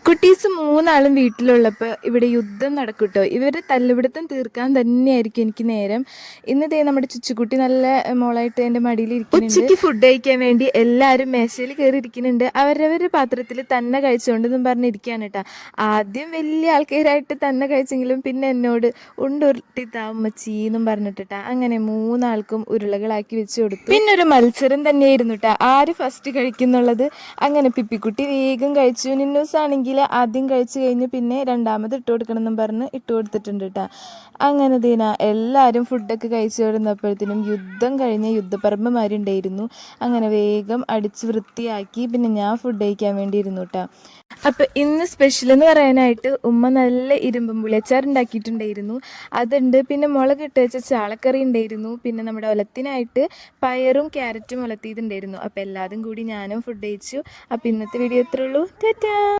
കുട്ടീസ് മൂന്നാളും വീട്ടിലുള്ളപ്പോൾ ഇവിടെ യുദ്ധം നടക്കൂട്ടോ. ഇവർ തല്ലുപിടുത്തം തീർക്കാൻ തന്നെയായിരിക്കും എനിക്ക് നേരം. ഇന്നതേ നമ്മുടെ ചുച്ചുക്കുട്ടി നല്ല മോളായിട്ട് എൻ്റെ മടിയിൽ ഇരിക്കുന്നുണ്ട്. ഉച്ചയ്ക്ക് ഫുഡ് കഴിക്കാൻ വേണ്ടി എല്ലാവരും മേശയിൽ കയറി ഇരിക്കുന്നുണ്ട്. അവരവരുടെ പാത്രത്തിൽ തന്നെ കഴിച്ചുകൊണ്ടെന്നും പറഞ്ഞിരിക്കുകയാണ് കേട്ടോ. ആദ്യം വലിയ ആൾക്കാരായിട്ട് തന്നെ കഴിച്ചെങ്കിലും പിന്നെ എന്നോട് ഉരുട്ടിത്താമ്മച്ചീന്നും പറഞ്ഞിട്ടാ. അങ്ങനെ മൂന്നാൾക്കും ഉരുളകളാക്കി വെച്ച് കൊടുത്തു. പിന്നെ ഒരു മത്സരം തന്നെയായിരുന്നു കേട്ടോ, ആര് ഫസ്റ്റ് കഴിക്കുന്നുള്ളത്. അങ്ങനെ പിപ്പിക്കുട്ടി വേഗം കഴിച്ചു. നിന്നൂസ് ആണെങ്കിൽ ആദ്യം കഴിച്ചു കഴിഞ്ഞ് പിന്നെ രണ്ടാമത് ഇട്ട് കൊടുക്കണം എന്നും പറഞ്ഞ് ഇട്ട് കൊടുത്തിട്ടുണ്ട് കേട്ടോ. അങ്ങനെ എല്ലാവരും ഫുഡൊക്കെ കഴിച്ചു കൊടുന്നപ്പോഴത്തേനും യുദ്ധം കഴിഞ്ഞ യുദ്ധപ്പറമ്പുമാരുണ്ടായിരുന്നു. അങ്ങനെ വേഗം അടിച്ച് വൃത്തിയാക്കി പിന്നെ ഞാൻ ഫുഡ് കഴിക്കാൻ വേണ്ടി ഇരുന്നു കേട്ടോ. അപ്പം ഇന്ന് സ്പെഷ്യൽ എന്ന് പറയാനായിട്ട് ഉമ്മ നല്ല ഇരുമ്പും പുളിയച്ചാർ ഉണ്ടാക്കിയിട്ടുണ്ടായിരുന്നു, അതുണ്ട്. പിന്നെ മുളക് ഇട്ട് വെച്ച ചാളക്കറി ഉണ്ടായിരുന്നു. പിന്നെ നമ്മുടെ ഒലത്തിനായിട്ട് പയറും ക്യാരറ്റും ഒലത്തിയിട്ടുണ്ടായിരുന്നു. അപ്പം എല്ലാതും കൂടി ഞാനും ഫുഡ് കഴിച്ചു. അപ്പം ഇന്നത്തെ വീഡിയോ ഇത്രേ ഉള്ളൂ. ടാറ്റാ.